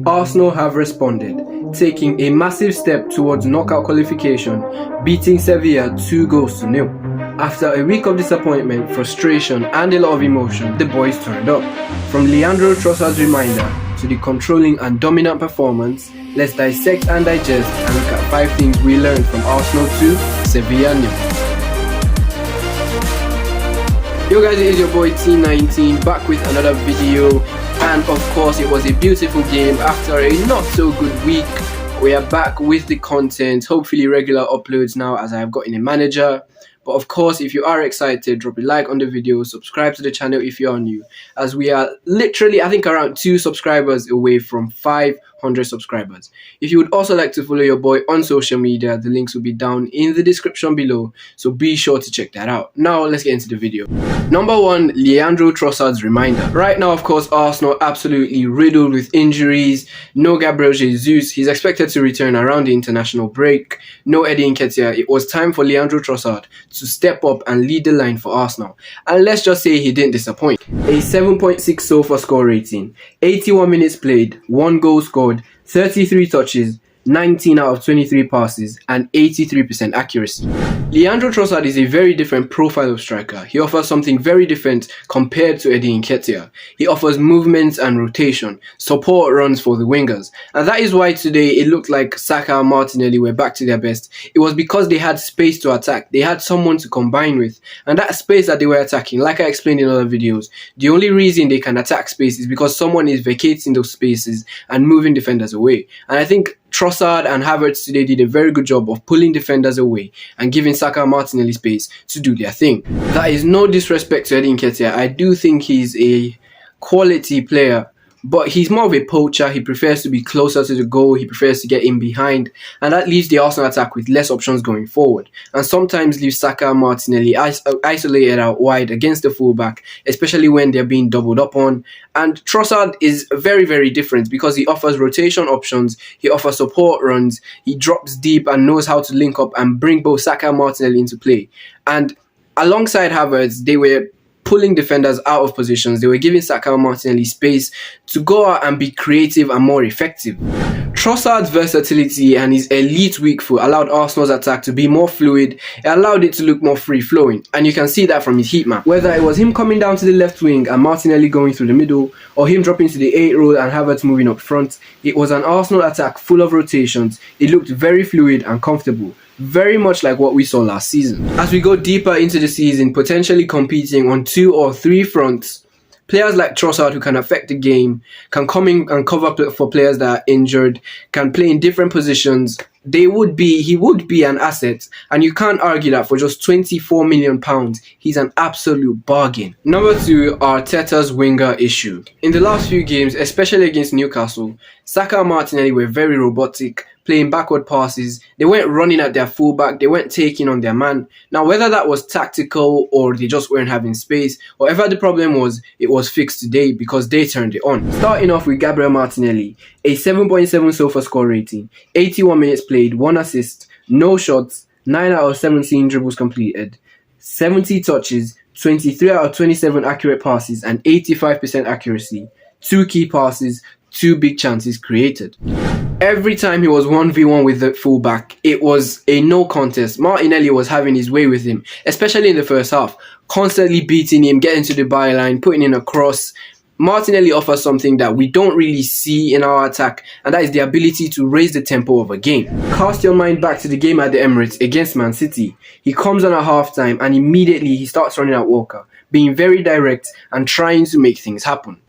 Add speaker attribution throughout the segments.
Speaker 1: Arsenal have responded, taking a massive step towards knockout qualification, beating Sevilla 2-0. After a week of disappointment, frustration and a lot of emotion, the boys turned up. From Leandro Trossard's reminder to the controlling and dominant performance, let's dissect and digest and look at 5 things we learned from Arsenal 2, Sevilla 0. Yo guys, it is your boy T19 back with another video, and of course it was a beautiful game after a not so good week. We are back with the content, hopefully regular uploads now as I have gotten a manager. But of course, if you are excited, drop a like on the video, subscribe to the channel if you are new, as we are literally, I think, around 2 subscribers away from 500 subscribers. If you would also like to follow your boy on social media, the links will be down in the description below, so be sure to check that out. Now, let's get into the video. Number 1, Leandro Trossard's reminder. Right now, of course, Arsenal absolutely riddled with injuries. No Gabriel Jesus, he's expected to return around the international break. No Eddie Nketiah. It was time for Leandro Trossard to step up and lead the line for Arsenal. And let's just say he didn't disappoint. A 7.6 SOFA score rating, 81 minutes played, 1 goal scored, 33 touches, 19 out of 23 passes and 83% accuracy. Leandro Trossard is a very different profile of striker. He offers something very different compared to Eddie Nketiah. He offers movements and rotation, support runs for the wingers. And that is why today it looked like Saka and Martinelli were back to their best. It was because they had space to attack. They had someone to combine with. And that space that they were attacking, like I explained in other videos, the only reason they can attack space is because someone is vacating those spaces and moving defenders away. And I think Trossard and Havertz today did a very good job of pulling defenders away and giving Saka and Martinelli space to do their thing. That is no disrespect to Eddie Nketiah. I do think he's a quality player, but he's more of a poacher. He prefers to be closer to the goal. He prefers to get in behind, and that leaves the Arsenal attack with less options going forward, and sometimes leaves Saka and Martinelli isolated out wide against the fullback, especially when they're being doubled up on. And Trossard is very, very different because he offers rotation options, he offers support runs, he drops deep and knows how to link up and bring both Saka and Martinelli into play. And alongside Havertz, they were pulling defenders out of positions. They were giving Saka and Martinelli space to go out and be creative and more effective. Trossard's versatility and his elite weak foot allowed Arsenal's attack to be more fluid. It allowed it to look more free-flowing, and you can see that from his heat map. Whether it was him coming down to the left wing and Martinelli going through the middle, or him dropping to the 8 role and Havertz moving up front, it was an Arsenal attack full of rotations. It looked very fluid and comfortable, very much like what we saw last season. As we go deeper into the season, potentially competing on 2 or 3 fronts, players like Trossard, who can affect the game, can come in and cover for players that are injured, can play in different positions. He would be an asset, and you can't argue that for just £24 million. He's an absolute bargain. Number 2, Arteta's winger issue. In the last few games, especially against Newcastle, Saka and Martinelli were very robotic, playing backward passes. They weren't running at their fullback, they weren't taking on their man. Now, whether that was tactical or they just weren't having space, whatever the problem was, it was fixed today because they turned it on. Starting off with Gabriel Martinelli, a 7.7 SOFA score rating, 81 minutes played, 1 assist, no shots, 9 out of 17 dribbles completed, 70 touches, 23 out of 27 accurate passes and 85% accuracy, 2 key passes, 2 big chances created. Every time he was 1v1 with the fullback, it was a no contest. Martinelli was having his way with him, especially in the first half, constantly beating him, getting to the byline, putting in a cross. Martinelli offers something that we don't really see in our attack, and that is the ability to raise the tempo of a game. Cast your mind back to the game at the Emirates against Man City. He comes on at halftime and immediately he starts running at Walker, being very direct and trying to make things happen.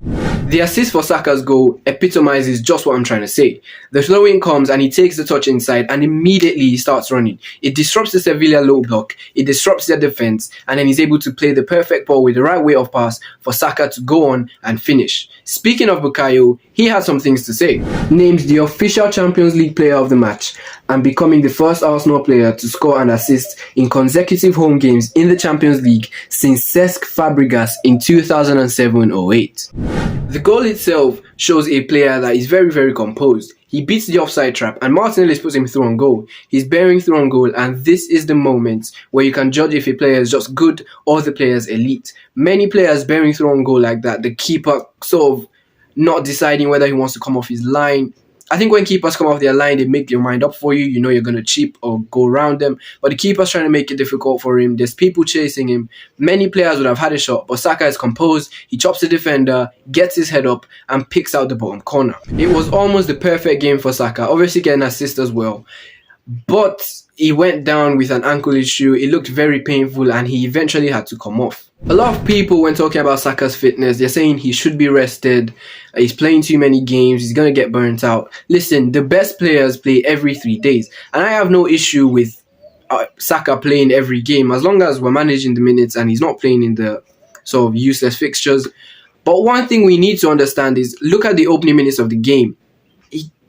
Speaker 1: The assist for Saka's goal epitomizes just what I'm trying to say. The throw-in comes and he takes the touch inside and immediately he starts running. It disrupts the Sevilla low block, it disrupts their defense, and then he's able to play the perfect ball with the right way of pass for Saka to go on and finish. Speaking of Bukayo, he had some things to say. Named the official Champions League player of the match and becoming the first Arsenal player to score an assist in consecutive home games in the Champions League since Cesc Fabregas in 2007-08. The goal itself shows a player that is very, very composed. He beats the offside trap and Martinelli puts him through on goal. He's bearing through on goal, and this is the moment where you can judge if a player is just good or the player is elite. Many players bearing through on goal like that, the keeper sort of not deciding whether he wants to come off his line. I think when keepers come off their line, they make their mind up for you. You know you're going to chip or go around them. But the keeper's trying to make it difficult for him. There's people chasing him. Many players would have had a shot, but Saka is composed. He chops the defender, gets his head up, and picks out the bottom corner. It was almost the perfect game for Saka. Obviously getting an assist as well. But he went down with an ankle issue. It looked very painful and he eventually had to come off. A lot of people, when talking about Saka's fitness, they're saying he should be rested. He's playing too many games. He's going to get burnt out. Listen, the best players play every 3 days. And I have no issue with Saka playing every game as long as we're managing the minutes and he's not playing in the sort of useless fixtures. But one thing we need to understand is look at the opening minutes of the game.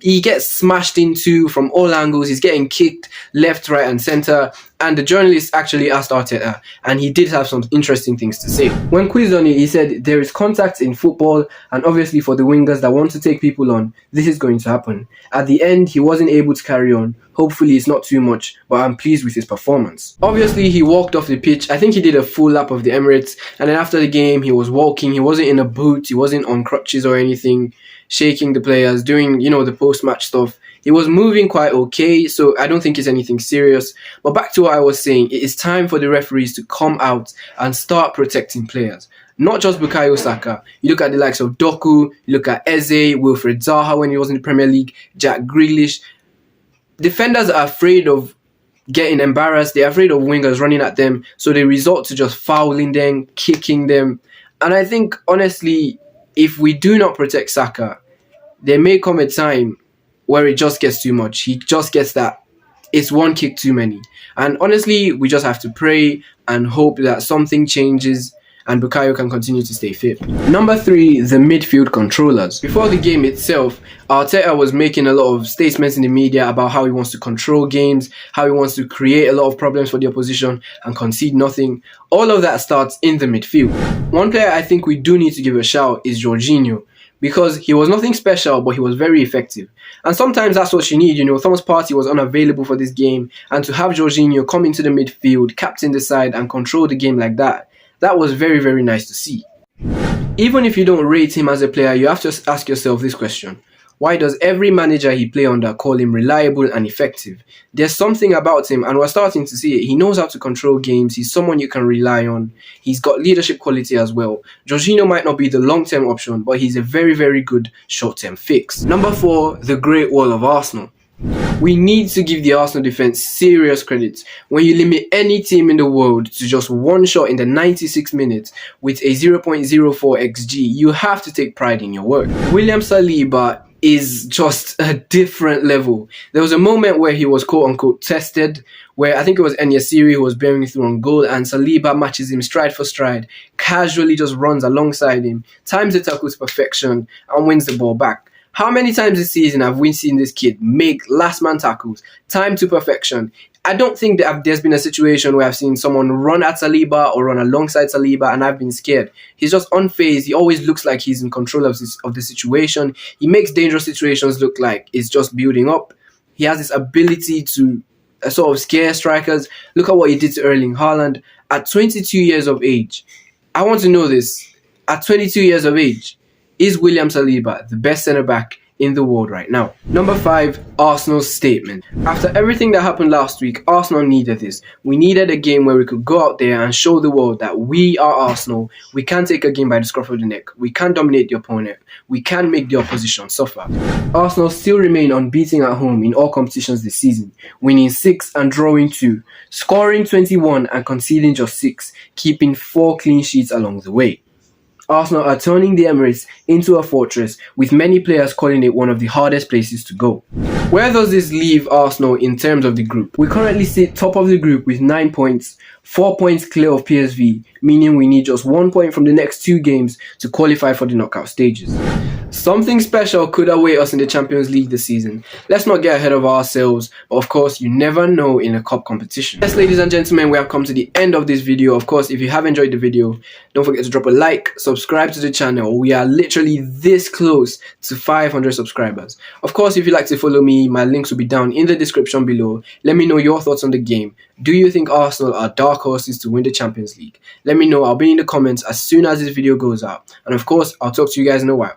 Speaker 1: He gets smashed into from all angles. He's getting kicked left, right, and center. And the journalist actually asked Arteta, and he did have some interesting things to say. When quizzed on it, he said, there is contact in football, and obviously for the wingers that want to take people on, this is going to happen. At the end, he wasn't able to carry on. Hopefully it's not too much, but I'm pleased with his performance. Obviously, he walked off the pitch. I think he did a full lap of the Emirates, and then after the game, he was walking. He wasn't in a boot. He wasn't on crutches or anything, shaking the players, doing, the post-match stuff. He was moving quite okay, so I don't think it's anything serious. But back to what I was saying, it is time for the referees to come out and start protecting players. Not just Bukayo Saka. You look at the likes of Doku, you look at Eze, Wilfred Zaha when he was in the Premier League, Jack Grealish. Defenders are afraid of getting embarrassed. They're afraid of wingers running at them, so they resort to just fouling them, kicking them. And I think, honestly, if we do not protect Saka, there may come a time where it just gets too much. He just gets that it's one kick too many. And honestly, we just have to pray and hope that something changes and Bukayo can continue to stay fit. Number 3, the midfield controllers. Before the game itself, Arteta was making a lot of statements in the media about how he wants to control games, how he wants to create a lot of problems for the opposition and concede nothing. All of that starts in the midfield. One player I think we do need to give a shout is Jorginho, because he was nothing special, but he was very effective. And sometimes that's what you need. Thomas Partey was unavailable for this game, and to have Jorginho come into the midfield, captain the side, and control the game like that, that was very, very nice to see. Even if you don't rate him as a player, you have to ask yourself this question. Why does every manager he play under call him reliable and effective? There's something about him, and we're starting to see it. He knows how to control games. He's someone you can rely on. He's got leadership quality as well. Jorginho might not be the long-term option, but he's a very, very good short-term fix. Number 4, the Great Wall of Arsenal. We need to give the Arsenal defense serious credit. When you limit any team in the world to just one shot in the 96 minutes with a 0.04 XG, you have to take pride in your work. William Saliba is just a different level. There was a moment where he was quote-unquote tested, where I think it was Enyasiri who was bearing through on goal, and Saliba matches him stride for stride, casually just runs alongside him, times the tackle to perfection, and wins the ball back. How many times this season have we seen this kid make last man tackles, time to perfection? I don't think that there's been a situation where I've seen someone run at Saliba or run alongside Saliba and I've been scared. He's just unfazed. He always looks like he's in control of the situation. He makes dangerous situations look like it's just building up. He has this ability to sort of scare strikers. Look at what he did to Erling Haaland at 22 years of age. I want to know this. At 22 years of age, is William Saliba the best centre-back in the world right now? Number 5, Arsenal's statement. After everything that happened last week, Arsenal needed this. We needed a game where we could go out there and show the world that we are Arsenal. We can take a game by the scruff of the neck. We can dominate the opponent. We can make the opposition suffer. Arsenal still remain unbeaten at home in all competitions this season, winning 6 and drawing 2, scoring 21 and conceding just 6, keeping 4 clean sheets along the way. Arsenal are turning the Emirates into a fortress, with many players calling it one of the hardest places to go. Where does this leave Arsenal in terms of the group? We currently sit top of the group with 9 points, 4 points clear of PSV, meaning we need just 1 point from the next 2 games to qualify for the knockout stages. Something special could await us in the Champions League this season. Let's not get ahead of ourselves, but of course you never know in a cup competition. Yes, ladies and gentlemen, we have come to the end of this video. Of course, if you have enjoyed the video, don't forget to drop a like, subscribe to the channel. We are literally this close to 500 subscribers. Of course, if you'd like to follow me, my links will be down in the description below. Let me know your thoughts on the game. Do you think Arsenal are dark horses to win the Champions League? Let me know. I'll be in the comments as soon as this video goes out. And of course, I'll talk to you guys in a while.